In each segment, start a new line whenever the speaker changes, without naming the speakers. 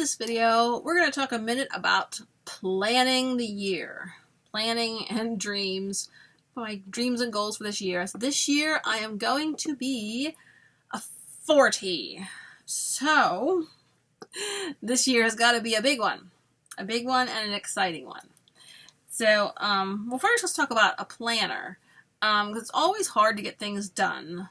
this video, we're going to talk a minute about planning the year. Planning and dreams. My dreams and goals for this year. So this year, I am going to be a 40. So, this year has got to be a big one. A big one and an exciting one. So, well, first let's talk about a planner. Because it's always hard to get things done.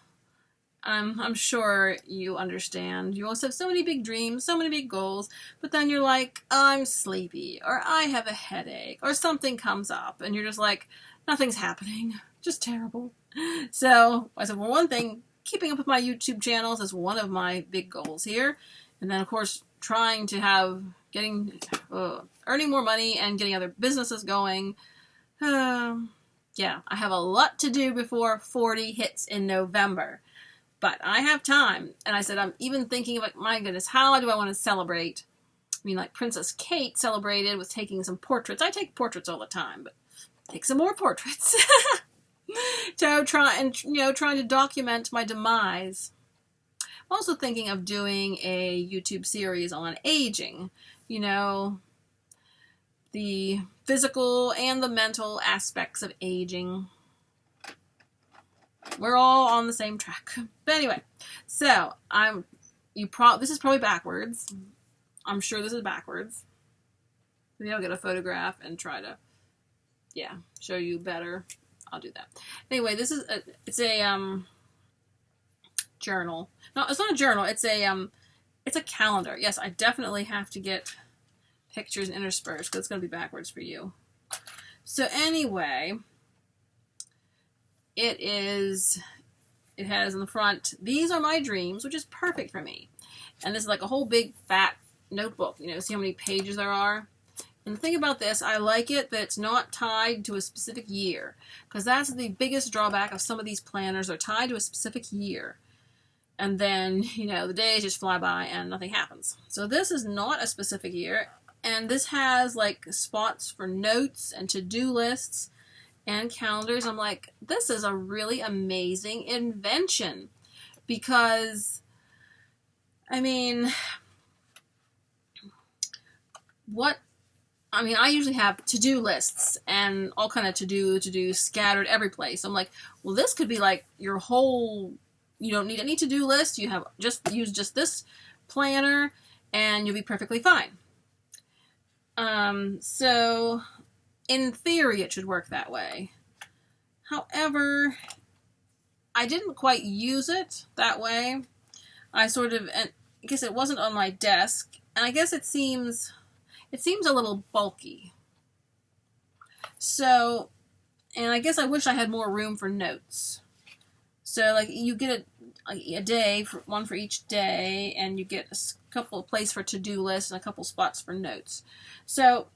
I'm sure you understand. You always have so many big dreams, so many big goals, but then you're like, I'm sleepy, or I have a headache, or something comes up, and you're just like, nothing's happening. Just terrible. So, I said, well, one thing, keeping up with my YouTube channels is one of my big goals here. And then, of course, trying to earning more money and getting other businesses going. Yeah, I have a lot to do before 40 hits in November. But I have time. And I said, I'm even thinking, like, my goodness, how do I want to celebrate? I mean, like Princess Kate celebrated with taking some portraits. I take portraits all the time, but take some more portraits. So trying to document my demise. I'm also thinking of doing a YouTube series on aging. You know, the physical and the mental aspects of aging. We're all on the same track. But anyway, so this is probably backwards. I'm sure this is backwards. Maybe I'll get a photograph and try to, show you better. I'll do that. Anyway, it's a journal. No, it's not a journal. It's a calendar. Yes, I definitely have to get pictures interspersed because it's going to be backwards for you. So anyway, it has in the front, these are my dreams, which is perfect for me. And this is like a whole big fat notebook. You know, see how many pages there are? And the thing about this, I like it that it's not tied to a specific year. Because that's the biggest drawback of some of these planners. They're tied to a specific year. And then, the days just fly by and nothing happens. So this is not a specific year. And this has like spots for notes and to-do lists and calendars. I'm like, this is a really amazing invention. Because, I usually have to-do lists and all kind of to-do scattered every place. I'm like, well, this could be like your whole, you don't need any to-do list. You have use just this planner and you'll be perfectly fine. So in theory, it should work that way. However, I didn't quite use it that way. I guess it wasn't on my desk, and I guess it seems a little bulky. So, and I guess I wish I had more room for notes. So, like, you get a day, one for each day, and you get a couple of places for to-do lists and a couple spots for notes. So,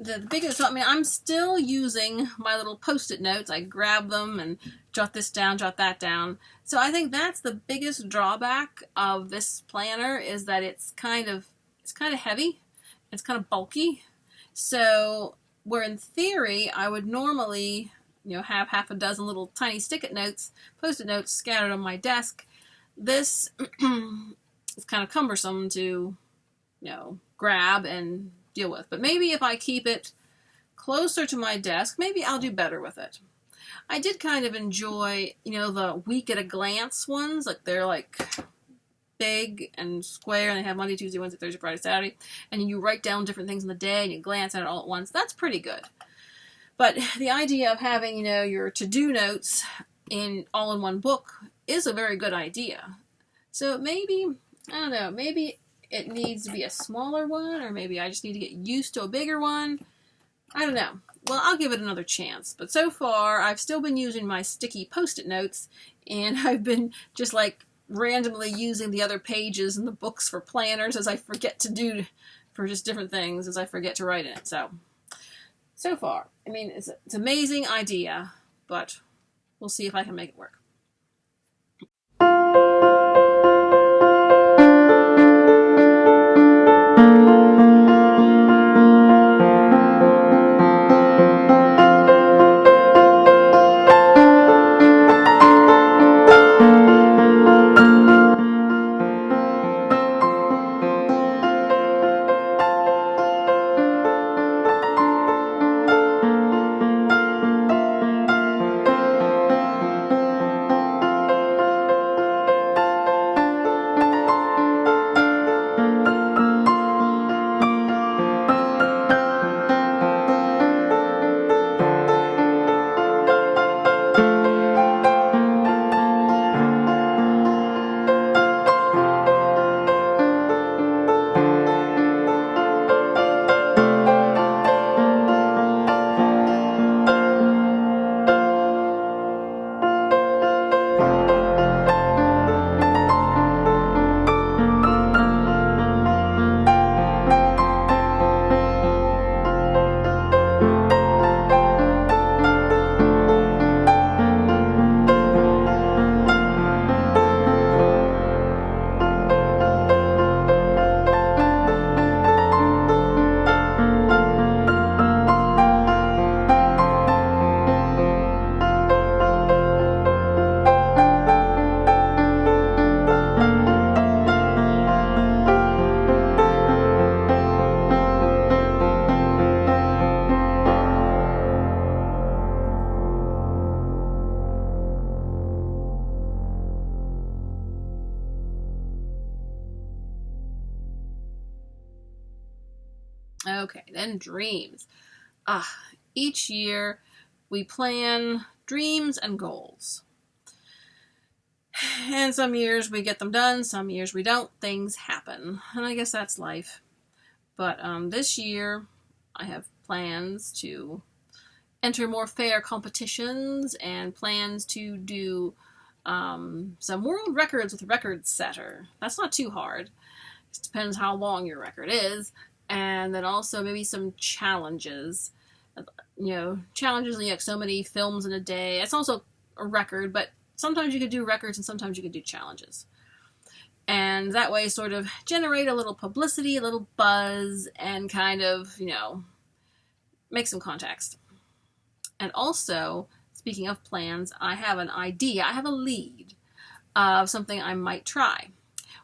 the biggest, I'm still using my little Post-it notes. I grab them and jot this down, jot that down. So I think that's the biggest drawback of this planner is that it's kind of heavy. It's kind of bulky. So where in theory I would normally, have half a dozen little tiny Post-it notes scattered on my desk, this is kind of cumbersome to, grab and deal with. But maybe if I keep it closer to my desk, maybe I'll do better with it. I did kind of enjoy, the week at a glance ones. Like they're like big and square, and they have Monday, Tuesday, Wednesday, Thursday, Friday, Saturday, and you write down different things in the day and you glance at it all at once. That's pretty good. But the idea of having, your to-do notes all in one book is a very good idea. So maybe, I don't know, maybe it needs to be a smaller one, or maybe I just need to get used to a bigger one. I don't know. Well, I'll give it another chance. But so far, I've still been using my sticky Post-it notes, and I've been just like randomly using the other pages in the books for planners as I forget to do for just different things as I forget to write in it. So far, it's an amazing idea, but we'll see if I can make it work. Okay, then dreams. Each year we plan dreams and goals. And some years we get them done, some years we don't. Things happen. And I guess that's life. But this year I have plans to enter more fair competitions and plans to do some world records with Record Setter. That's not too hard. It depends how long your record is. And then also maybe some challenges. Challenges like so many films in a day. It's also a record, but sometimes you could do records and sometimes you could do challenges. And that way sort of generate a little publicity, a little buzz, and kind of, make some contacts. And also, speaking of plans, I have an idea, I have a lead of something I might try.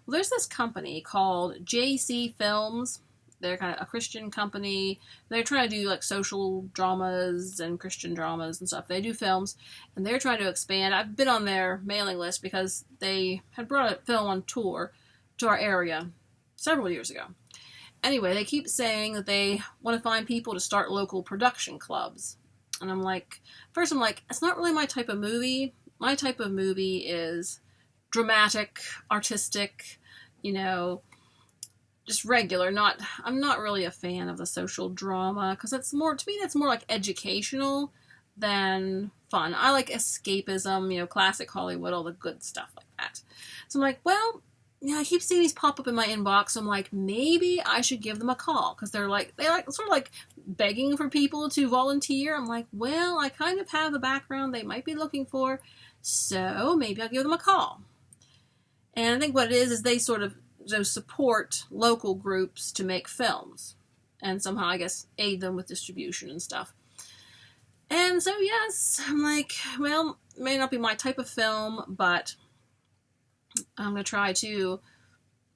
Well, there's this company called JC Films. They're kind of a Christian company. They're trying to do like social dramas and Christian dramas and stuff. They do films, and they're trying to expand. I've been on their mailing list because they had brought a film on tour to our area several years ago. Anyway, they keep saying that they want to find people to start local production clubs. And I'm like, it's not really my type of movie. My type of movie is dramatic, artistic, just regular. I'm not really a fan of the social drama because that's more like educational than fun. I like escapism, classic Hollywood, all the good stuff like that. So I'm like, well, I keep seeing these pop up in my inbox. So I'm like, maybe I should give them a call because they're sort of like begging for people to volunteer. I'm like, well, I kind of have the background they might be looking for, so maybe I'll give them a call. And I think what it is they sort of support local groups to make films and somehow, I guess, aid them with distribution and stuff. And so, yes, I'm like, well, it may not be my type of film, but I'm going to try to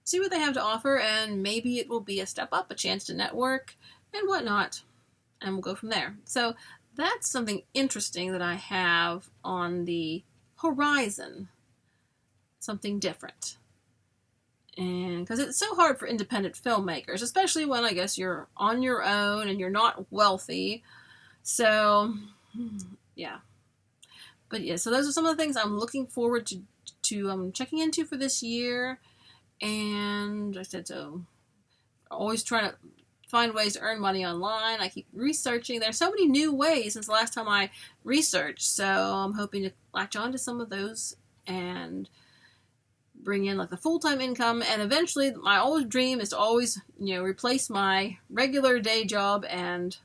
see what they have to offer, and maybe it will be a step up, a chance to network, and whatnot, and we'll go from there. So that's something interesting that I have on the horizon, something different. And because it's so hard for independent filmmakers, especially when I guess you're on your own and you're not wealthy. So, yeah. But yeah, so those are some of the things I'm looking forward to checking into for this year. And like I said, so always trying to find ways to earn money online. I keep researching. There's so many new ways since the last time I researched. So I'm hoping to latch on to some of those and bring in like the full-time income. And eventually my always dream is to always, replace my regular day job and,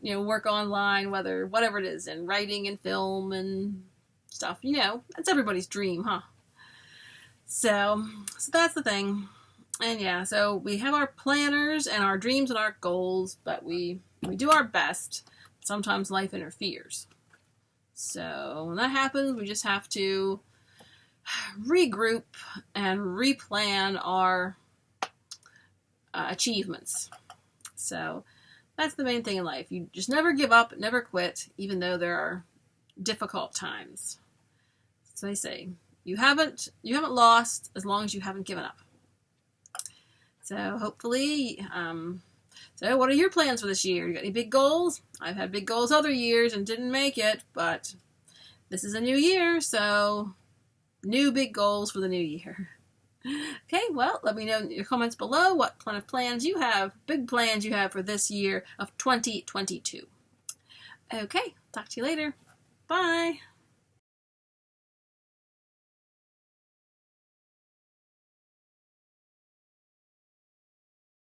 work online, whatever it is, and writing and film and stuff. That's everybody's dream, huh? So that's the thing. And yeah, so we have our planners and our dreams and our goals, but we do our best. Sometimes life interferes. So when that happens, we just have to regroup and replan our achievements. So that's the main thing in life. You just never give up, never quit, even though there are difficult times. So they say, you haven't lost as long as you haven't given up. So hopefully, so what are your plans for this year? You got any big goals? I've had big goals other years and didn't make it, but this is a new year, so new big goals for the new year. Okay, well, let me know in your comments below what kind of plans you have, big plans you have for this year of 2022. Okay, talk to you later. Bye.